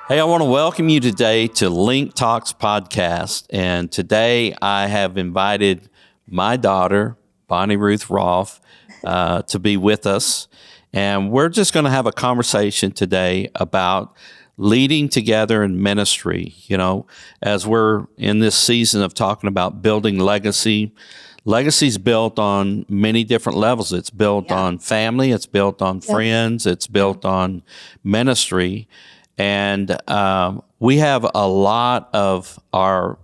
Hey, I want to welcome you today to LINC Talks podcast. And today I have invited my daughter, BonnieRuth Rolf, to be with us. And we're just going to have a conversation today about leading together in ministry. You know, as we're in this season of talking about building legacy, legacy's built on many different levels. It's built on family, it's built on friends, it's built on ministry. And we have a lot of our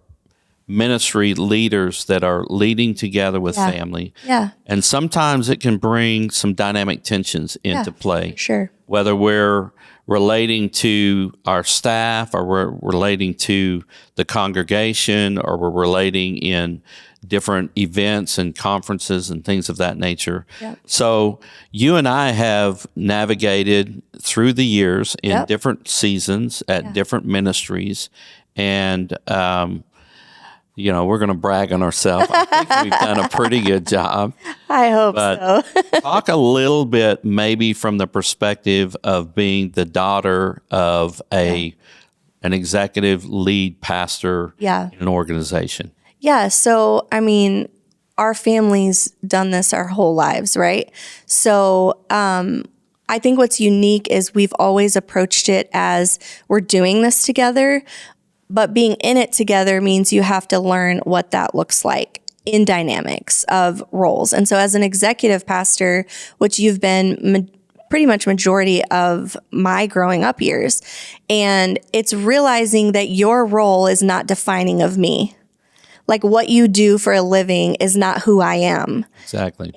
ministry leaders that are leading together with family. Yeah. And sometimes it can bring some dynamic tensions into play. Sure. Whether we're relating to our staff or we're relating to the congregation or we're relating in different events and conferences and things of that nature. Yep. So you and I have navigated through the years in different seasons at different ministries. And, you know, we're going to brag on ourselves. I think we've done a pretty good job. I hope so. Talk a little bit maybe from the perspective of being the daughter of an executive lead pastor in an organization. Yeah. So, I mean, our family's done this our whole lives, right? So, I think what's unique is we've always approached it as we're doing this together, but being in it together means you have to learn what that looks like in dynamics of roles. And so as an executive pastor, which you've been pretty much majority of my growing up years, and it's realizing that your role is not defining of me. Like what you do for a living is not who I am. Exactly.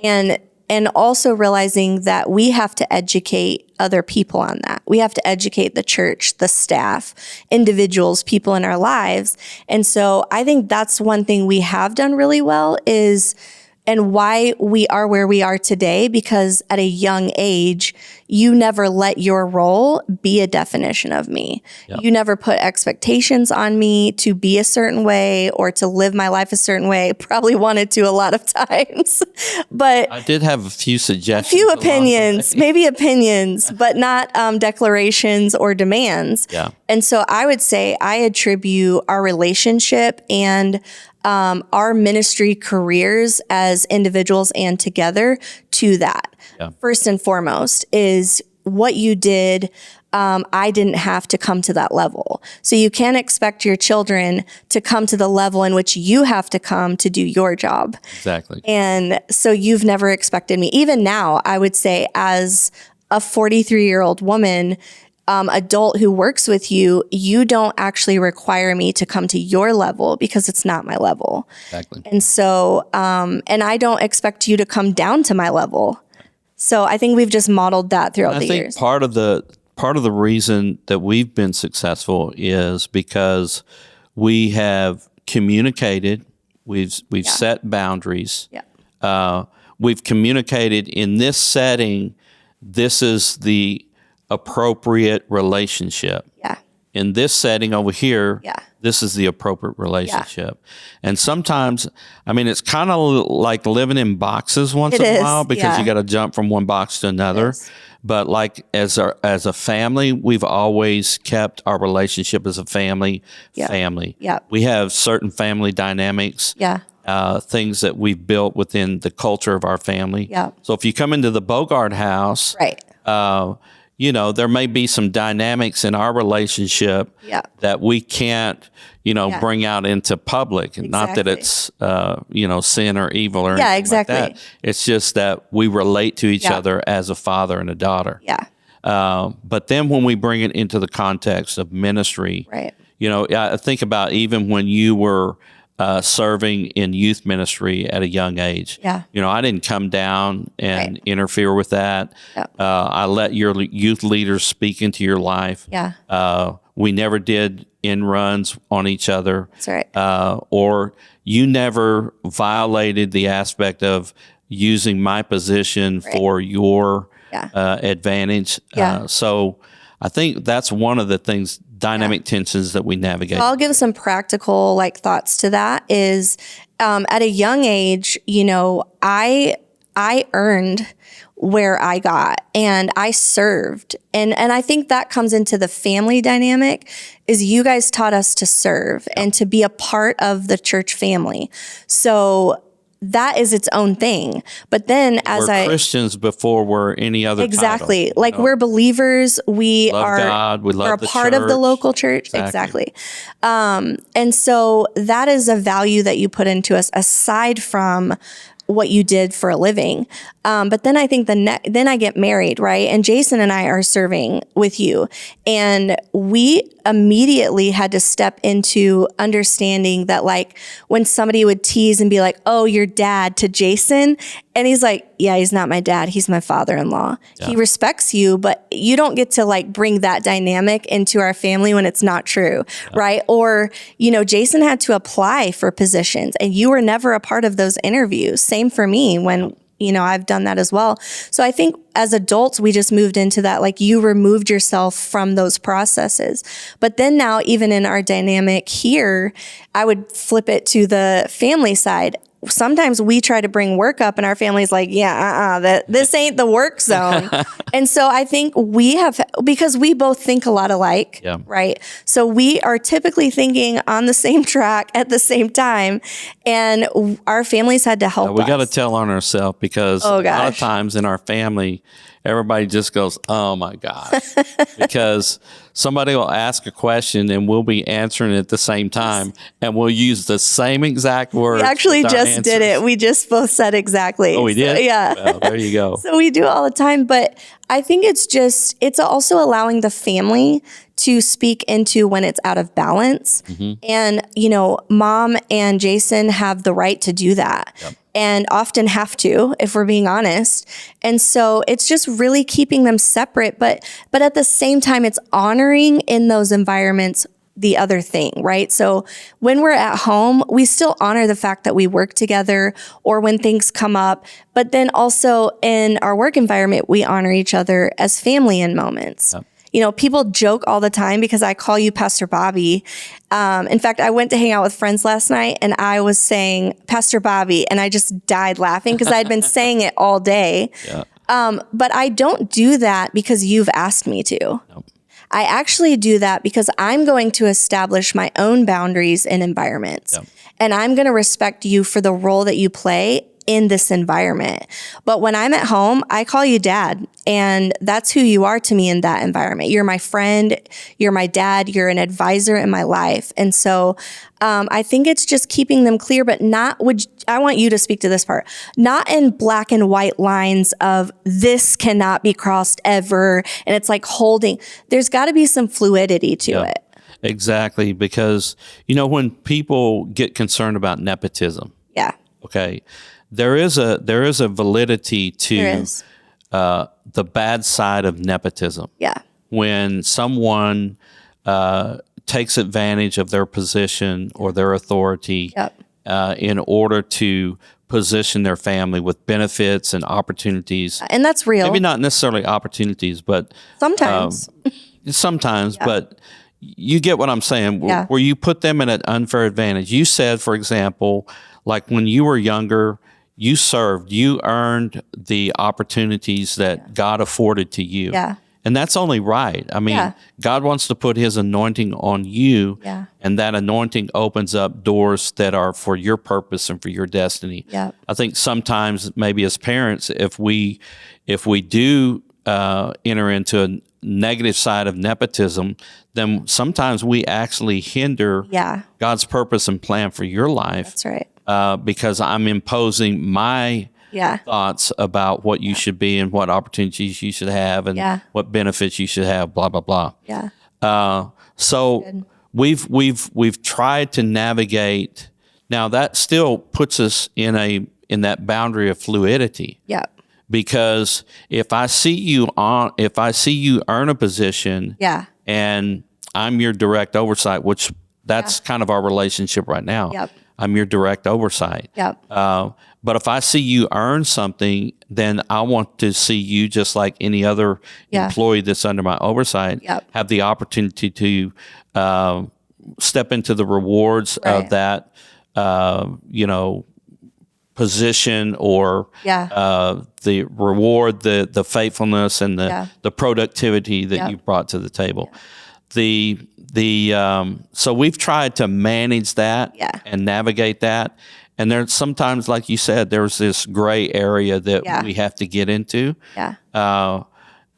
And also realizing that we have to educate other people on that. We have to educate the church, the staff, individuals, people in our lives. And so I think that's one thing we have done really well is, and why we are where we are today, because at a young age, you never let your role be a definition of me. Yep. You never put expectations on me to be a certain way or to live my life a certain way. Probably wanted to a lot of times, but I did have a few suggestions. A few opinions, maybe opinions, but not declarations or demands. Yeah. And so I would say I attribute our relationship and our ministry careers as individuals and together to that. Yeah. First and foremost is what you did. I didn't have to come to that level. So you can't expect your children to come to the level in which you have to come to do your job. Exactly. And so you've never expected me. Even now, I would say as a 43-year-old woman, adult who works with you, you don't actually require me to come to your level because it's not my level. Exactly. And so, and I don't expect you to come down to my level. So I think we've just modeled that throughout the years. I think part of the reason that we've been successful is because we have communicated, we've set boundaries. Yeah. We've communicated in this setting, this is the appropriate relationship. Yeah. In this setting over here, this is the appropriate relationship. Yeah. And sometimes, I mean, it's kind of like living in boxes once in a while because you got to jump from one box to another. But like as a family, we've always kept our relationship as a family. Yeah. We have certain family dynamics. Yeah. Things that we've built within the culture of our family. Yeah. So if you come into the Bogard house, right. You know, there may be some dynamics in our relationship that we can't, bring out into public. And not that it's, sin or evil or anything like that. It's just that we relate to each other as a father and a daughter. Yeah. But then when we bring it into the context of ministry, right. I think about even when you were serving in youth ministry at a young age. Yeah. I didn't come down and interfere with that. Yep. I let your youth leaders speak into your life. Yeah. We never did end runs on each other. That's right. Or you never violated the aspect of using my position for your advantage. Yeah. So I think that's one of the things, dynamic tensions that we navigate. So I'll give some practical thoughts to that is at a young age, I I earned where I got and I served. And I think that comes into the family dynamic is you guys taught us to serve and to be a part of the church family. So that is its own thing. But then we're Christians before we're any other exactly title, like we're believers. We love are God. We love we're a part of the local church. Exactly. And so that is a value that you put into us aside from what you did for a living. But then I think then I get married, right? And Jason and I are serving with you. And we immediately had to step into understanding that like when somebody would tease and be like, oh, your dad to Jason. And he's like, yeah, he's not my dad. He's my father-in-law. Yeah. He respects you, but you don't get to like bring that dynamic into our family when it's not true, right? Or, Jason had to apply for positions and you were never a part of those interviews. Same for me when, I've done that as well. So I think as adults, we just moved into that, like you removed yourself from those processes. But then now, even in our dynamic here, I would flip it to the family side. Sometimes we try to bring work up and our family's like, this ain't the work zone. And so I think because we both think a lot alike, right? So we are typically thinking on the same track at the same time. And our families had to help us. We got to tell on ourselves because a lot of times in our family, everybody just goes, oh my gosh, because somebody will ask a question and we'll be answering it at the same time and we'll use the same exact words. We actually just did it. We just both said exactly. Oh, we did? So, yeah. Well, there you go. So we do it all the time, but I think it's also allowing the family to speak into when it's out of balance. Mm-hmm. And, Mom and Jason have the right to do that. Yep. And often have to, if we're being honest. And so it's just really keeping them separate, but at the same time, it's honoring in those environments the other thing, right? So when we're at home, we still honor the fact that we work together or when things come up, but then also in our work environment, we honor each other as family in moments. Yep. People joke all the time because I call you Pastor Bobby. In fact, I went to hang out with friends last night and I was saying Pastor Bobby and I just died laughing because I'd been saying it all day. Yeah. But I don't do that because you've asked me to. Nope. I actually do that because I'm going to establish my own boundaries in environments. Yep. And I'm going to respect you for the role that you play in this environment. But when I'm at home, I call you dad. And that's who you are to me in that environment. You're my friend. You're my dad. You're an advisor in my life. And so I think it's just keeping them clear, but I want you to speak to this part, not in black and white lines of this cannot be crossed ever. And it's like there's got to be some fluidity to it. Exactly. Because, when people get concerned about nepotism. Yeah. Okay. There is a validity to the bad side of nepotism. Yeah. When someone takes advantage of their position or their authority in order to position their family with benefits and opportunities. And that's real. Maybe not necessarily opportunities, but sometimes. But you get what I'm saying, where you put them in an unfair advantage. You said, for example, like when you were younger, you served, you earned the opportunities that God afforded to you. Yeah. And that's only right. I mean, God wants to put his anointing on you, and that anointing opens up doors that are for your purpose and for your destiny. Yeah. I think sometimes maybe as parents, if we do enter into a negative side of nepotism, then sometimes we actually hinder God's purpose and plan for your life. That's right. Because I'm imposing my thoughts about what you should be and what opportunities you should have and what benefits you should have, blah, blah, blah. Yeah. So we've tried to navigate. Now that still puts us in that boundary of fluidity. Yeah. Because if I see you earn a position and I'm your direct oversight, which that's kind of our relationship right now. Yep. I'm your direct oversight. Yep. But if I see you earn something, then I want to see you, just like any other employee that's under my oversight, have the opportunity to step into the rewards of that, position or the reward, the faithfulness and the productivity that you brought to the table. So we've tried to manage that and navigate that. And there's sometimes, like you said, there's this gray area that we have to get into.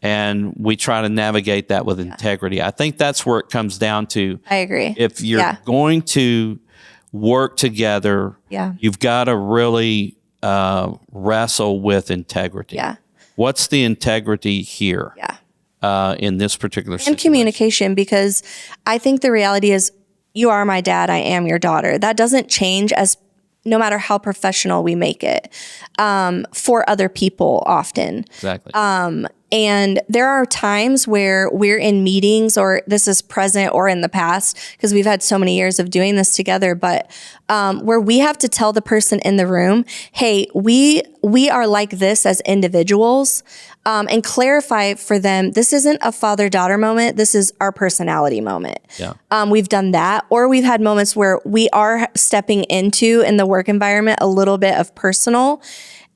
And we try to navigate that with integrity. I think that's where it comes down to. I agree. If you're going to work together, you've got to really wrestle with integrity. What's the integrity here in this particular situation? And communication, because I think the reality is you are my dad, I am your daughter. That doesn't change as no matter how professional we make it for other people often. Exactly. And there are times where we're in meetings, or this is present or in the past, because we've had so many years of doing this together, but where we have to tell the person in the room, hey, we are like this as individuals, and clarify for them, this isn't a father-daughter moment, this is our personality moment. We've done that, or we've had moments where we are stepping into, in the work environment, a little bit of personal.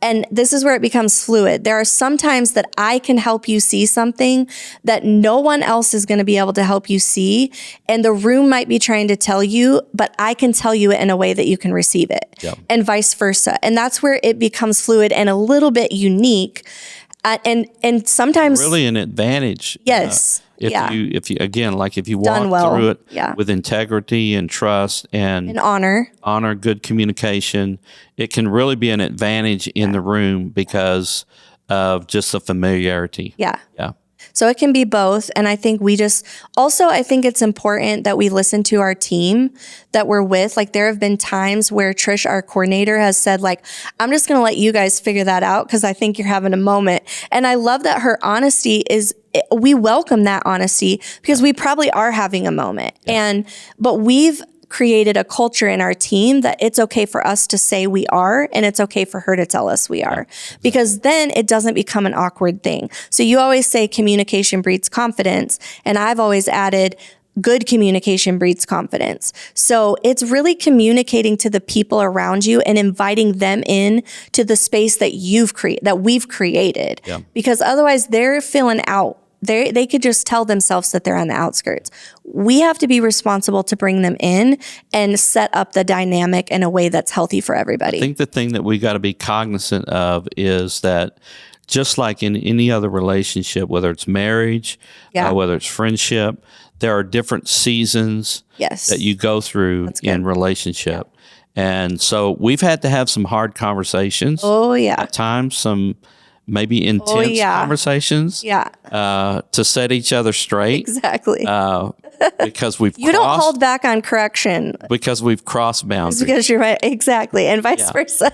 And this is where it becomes fluid. There are some times that I can help you see something that no one else is going to be able to help you see. And the room might be trying to tell you, but I can tell you it in a way that you can receive it, and vice versa. And that's where it becomes fluid and a little bit unique. And sometimes really an advantage. Yes. If you again, like if you walk through it with integrity and trust and honor, good communication, it can really be an advantage in the room because of just the familiarity. So it can be both. And I think I think it's important that we listen to our team that we're with. Like there have been times where Trish, our coordinator, has said like, I'm just going to let you guys figure that out because I think you're having a moment. And I love that her honesty we welcome that honesty because we probably are having a moment. But we've created a culture in our team that it's okay for us to say we are, and it's okay for her to tell us we are, because then it doesn't become an awkward thing. So you always say communication breeds confidence, and I've always added good communication breeds confidence. So it's really communicating to the people around you and inviting them in to the space that we've created, because otherwise they're feeling out. They could just tell themselves that they're on the outskirts. We have to be responsible to bring them in and set up the dynamic in a way that's healthy for everybody. I think the thing that we got to be cognizant of is that just like in any other relationship, whether it's marriage, whether it's friendship, there are different seasons that you go through in relationship. And so we've had to have some hard conversations. At times, some maybe intense conversations to set each other straight. Exactly. Because you don't hold back on correction. Because we've crossed boundaries. Because you're right. Exactly. And vice versa.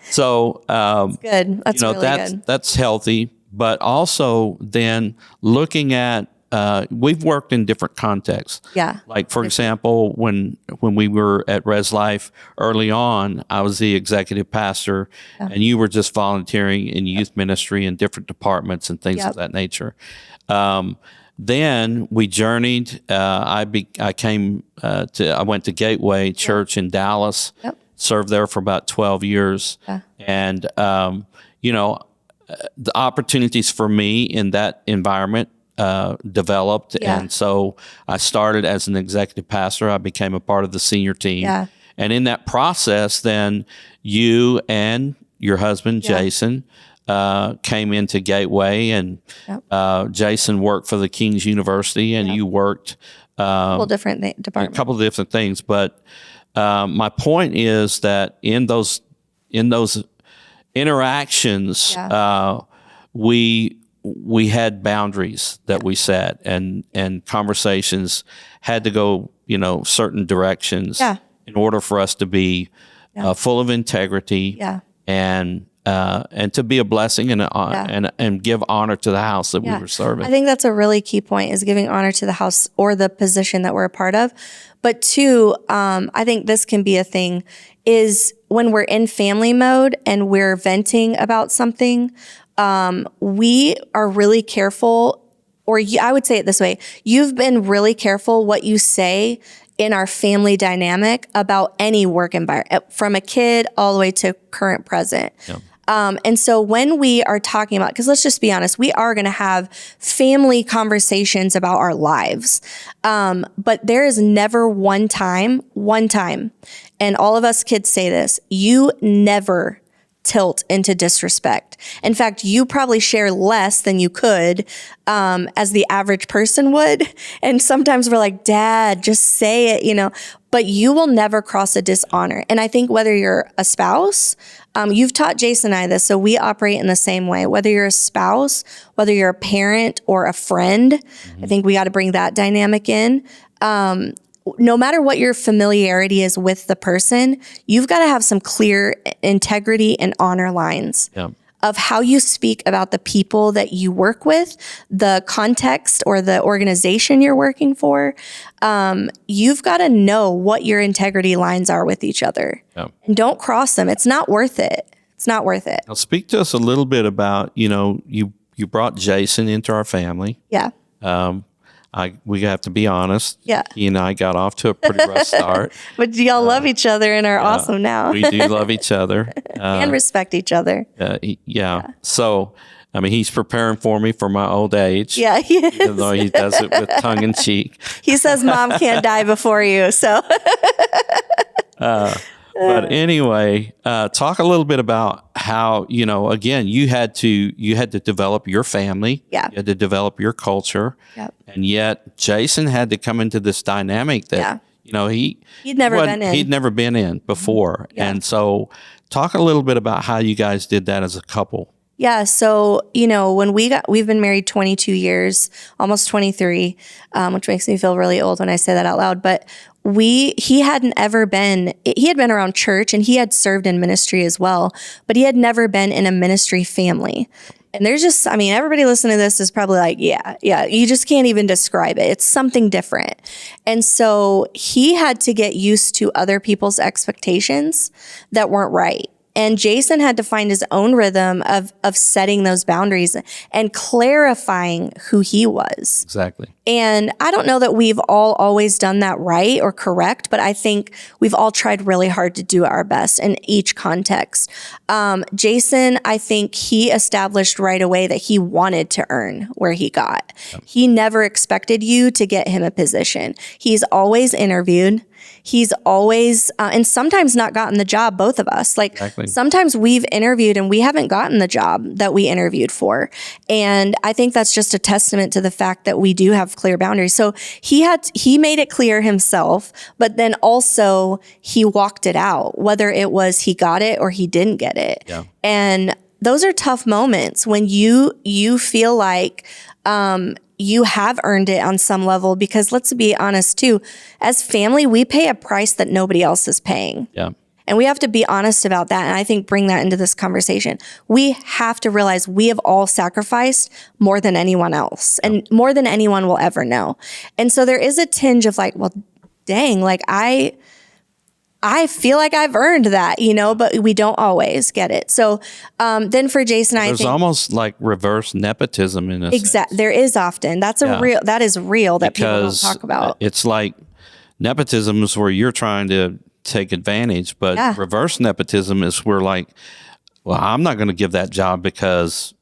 So, that's good. That's really good. That's healthy. But also then looking at, we've worked in different contexts. Like, for example, when we were at Res Life early on, I was the executive pastor and you were just volunteering in youth ministry in different departments and things of that nature. Then we journeyed. I went to Gateway Church in Dallas, served there for about 12 years. And, the opportunities for me in that environment developed. And so I started as an executive pastor. I became a part of the senior team. And in that process, then you and your husband, Jason, came into Gateway, and Jason worked for the King's University, and you worked a couple different departments. A couple of different things. But my point is that in those interactions, we had boundaries that we set, and conversations had to go, certain directions in order for us to be full of integrity and to be a blessing and give honor to the house that we were serving. I think that's a really key point, is giving honor to the house or the position that we're a part of. But two, I think this can be a thing, is when we're in family mode and we're venting about something, we are really careful, or I would say it this way, you've been really careful what you say in our family dynamic about any work environment, from a kid all the way to current present. Yeah. And so when we are talking about, because let's just be honest, we are going to have family conversations about our lives. But there is never one time, and all of us kids say this, you never tilt into disrespect. In fact, you probably share less than you could, as the average person would. And sometimes we're like, Dad, just say it, but you will never cross a dishonor. And I think whether you're a spouse, you've taught Jason and I this, so we operate in the same way. Whether you're a spouse, whether you're a parent or a friend, I think we got to bring that dynamic in. No matter what your familiarity is with the person, you've got to have some clear integrity and honor lines of how you speak about the people that you work with, the context or the organization you're working for. You've got to know what your integrity lines are with each other. And don't cross them. It's not worth it. It's not worth it. Now, speak to us a little bit about, you brought Jason into our family. Yeah. We have to be honest. Yeah. He and I got off to a pretty rough start. But y'all love each other and are awesome now. We do love each other. And respect each other. Yeah. So, he's preparing for me for my old age. Yeah, he is. Even though he does it with tongue in cheek. He says mom can't die before you, so. But anyway, talk a little bit about how, again, you had to develop your family. Yeah. You had to develop your culture. Yep. And yet Jason had to come into this dynamic that, he'd never been in before. Yeah. And so talk a little bit about how you guys did that as a couple. Yeah. So, when we've been married 22 years, almost 23, which makes me feel really old when I say that out loud. But he had been around church and he had served in ministry as well, but he had never been in a ministry family. And there's just, everybody listening to this is probably like, yeah, you just can't even describe it. It's something different. And so he had to get used to other people's expectations that weren't right. And Jason had to find his own rhythm of setting those boundaries and clarifying who he was. Exactly. And I don't know that we've all always done that right or correct, but I think we've all tried really hard to do our best in each context. Jason, I think he established right away that he wanted to earn where he got. Yep. He never expected you to get him a position. He's always interviewed. He's always, and sometimes not gotten the job, both of us. Sometimes we've interviewed and we haven't gotten the job that we interviewed for. And I think that's just a testament to the fact that we do have clear boundaries. So he made it clear himself, but then also he walked it out, whether it was he got it or he didn't get it. Yeah. And those are tough moments when you feel like, you have earned it on some level, because let's be honest too, as family, we pay a price that nobody else is paying. Yeah. And we have to be honest about that. And I think bring that into this conversation. We have to realize we have all sacrificed more than anyone else and more than anyone will ever know. And so there is a tinge of like, well, dang, like I feel like I've earned that, but we don't always get it. So then for Jason, I think there's almost like reverse nepotism in a sense. There is often. That is real that people don't talk about. It's like nepotism is where you're trying to take advantage, but reverse nepotism is where like, well, I'm not going to give that job because,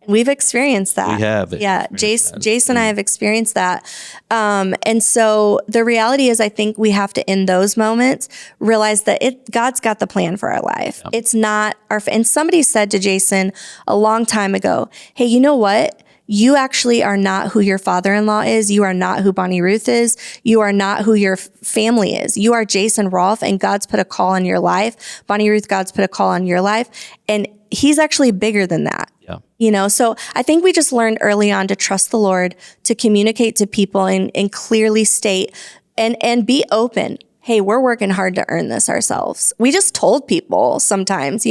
We've experienced that. We have. Jason and I have experienced that. And so the reality is, I think we have to, in those moments, realize that God's got the plan for our life. Yep. It's not and somebody said to Jason a long time ago, hey, you know what? You actually are not who your father-in-law is. You are not who BonnieRuth is. You are not who your family is. You are Jason Rolf, and God's put a call on your life. BonnieRuth, God's put a call on your life. And he's actually bigger than that. Yeah. So I think we just learned early on to trust the Lord, to communicate to people and clearly state and be open. Hey, we're working hard to earn this ourselves. We just told people sometimes,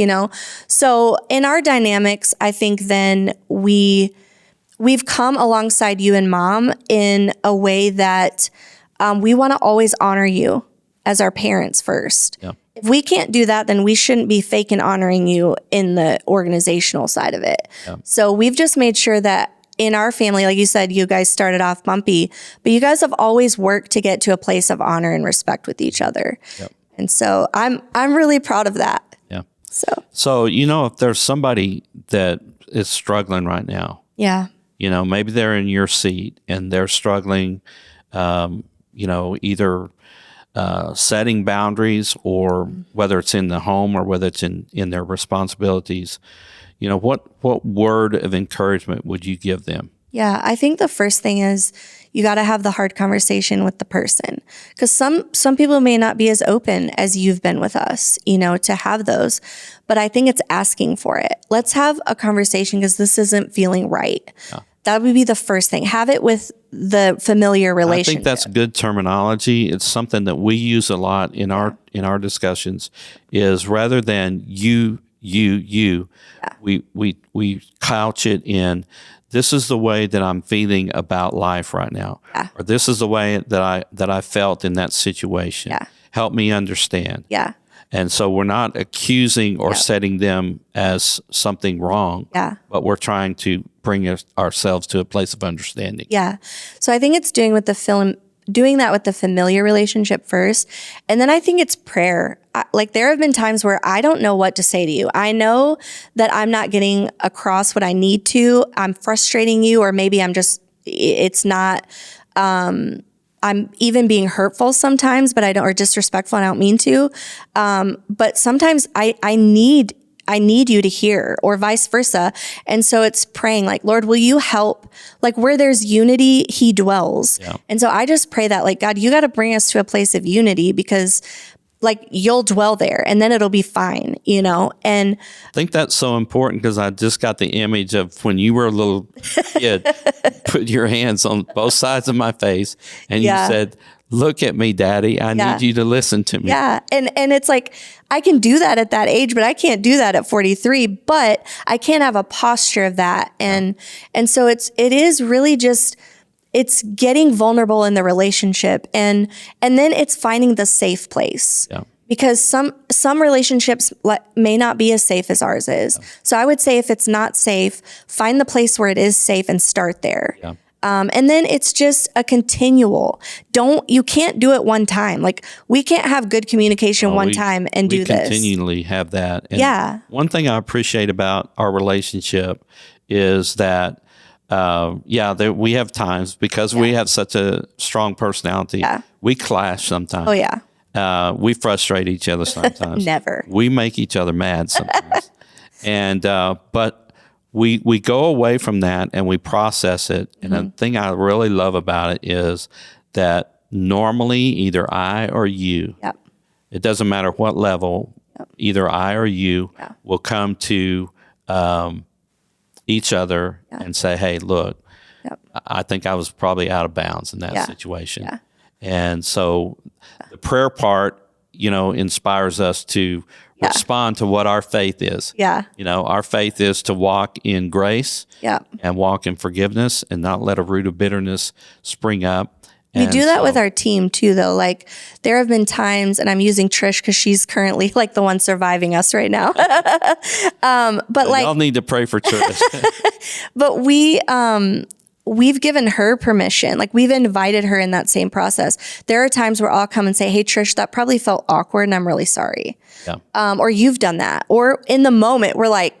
So in our dynamics, I think then we've come alongside you and Mom in a way that we want to always honor you as our parents first. Yeah. If we can't do that, then we shouldn't be fake and honoring you in the organizational side of it. Yeah. So we've just made sure that in our family, like you said, you guys started off bumpy, but you guys have always worked to get to a place of honor and respect with each other. Yep. And so I'm really proud of that. Yeah. So, if there's somebody that is struggling right now, yeah. Maybe they're in your seat and they're struggling, either setting boundaries or whether it's in the home or whether it's in their responsibilities, what word of encouragement would you give them? Yeah, I think the first thing is you got to have the hard conversation with the person, because some people may not be as open as you've been with us, to have those. But I think it's asking for it. Let's have a conversation because this isn't feeling right. Yeah. That would be the first thing. Have it with the familiar relationship. I think that's good terminology. It's something that we use a lot in our discussions. Is rather than you, we couch it in, this is the way that I'm feeling about life right now, or this is the way that I felt in that situation. Help me understand. And so we're not accusing or setting them as something wrong, but we're trying to bring ourselves to a place of understanding. So I think it's doing that with the familiar relationship first. And then I think it's prayer. Like there have been times where I don't know what to say to you. I know that I'm not getting across what I need to. I'm frustrating you, or maybe it's not, I'm even being hurtful sometimes, or disrespectful. I don't mean to. But sometimes I need you to hear, or vice versa. And so it's praying like, Lord, will you help? Like where there's unity, he dwells. And so I just pray that like, God, you got to bring us to a place of unity, because like you'll dwell there and then it'll be fine, and I think that's so important, because I just got the image of when you were a little kid, put your hands on both sides of my face and you said, look at me, Daddy. I need you to listen to me. And it's like, I can do that at that age, but I can't do that at 43, but I can have a posture of that. And so it is really just, it's getting vulnerable in the relationship, and then it's finding the safe place. Because some relationships may not be as safe as ours is. So I would say if it's not safe, find the place where it is safe and start there. And then it's just a continual. You can't do it one time. Like we can't have good communication one time and do this. We continually have that. And one thing I appreciate about our relationship is that we have times, because we have such a strong personality, we clash sometimes. We frustrate each other sometimes. Never. We make each other mad sometimes. But we go away from that and we process it. And the thing I really love about it is that normally either I or you, it doesn't matter what level, either I or you will come to each other and say, hey, look, I think I was probably out of bounds in that situation. And so the prayer part, inspires us to respond to what our faith is. Our faith is to walk in grace and walk in forgiveness and not let a root of bitterness spring up. We do that with our team too, though. Like there have been times, and I'm using Trish because she's currently like the one surviving us right now. But like, y'all need to pray for Trish. But we've given her permission. Like we've invited her in that same process. There are times where I'll come and say, hey, Trish, that probably felt awkward and I'm really sorry. Or you've done that. Or in the moment, we're like,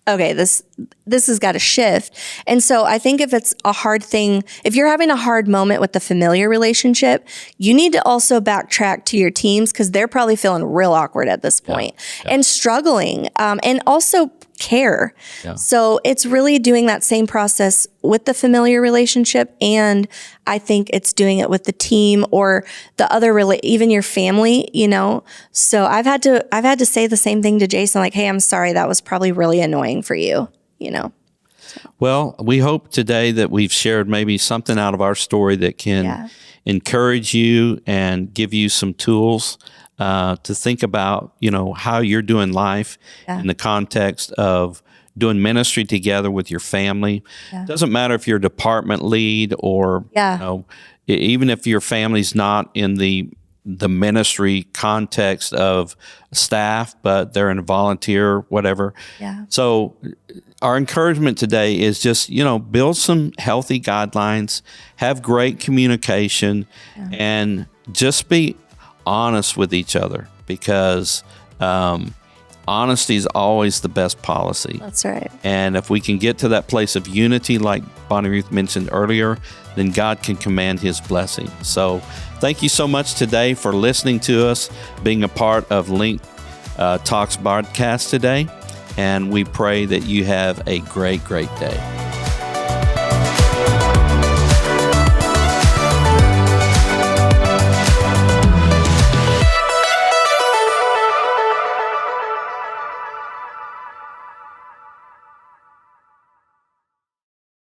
okay, this has got to shift. And so I think if it's a hard thing, if you're having a hard moment with the familiar relationship, you need to also backtrack to your teams, because they're probably feeling real awkward at this point and struggling, and also care. So it's really doing that same process with the familiar relationship, and I think it's doing it with the team or the other even your family, So I've had to say the same thing to Jason, like, hey, I'm sorry, that was probably really annoying for you, Well, we hope today that we've shared maybe something out of our story that can encourage you and give you some tools to think about, how you're doing life in the context of doing ministry together with your family. It doesn't matter if you're a department lead or, even if your family's not in the the ministry context of staff, but they're in a volunteer, whatever. Yeah. So our encouragement today is just, build some healthy guidelines, have great communication, and just be honest with each other, because honesty is always the best policy. That's right. And if we can get to that place of unity, like BonnieRuth mentioned earlier, then God can command his blessing. So thank you so much today for listening to us, being a part of LINC Talks podcast today. And we pray that you have a great, great day.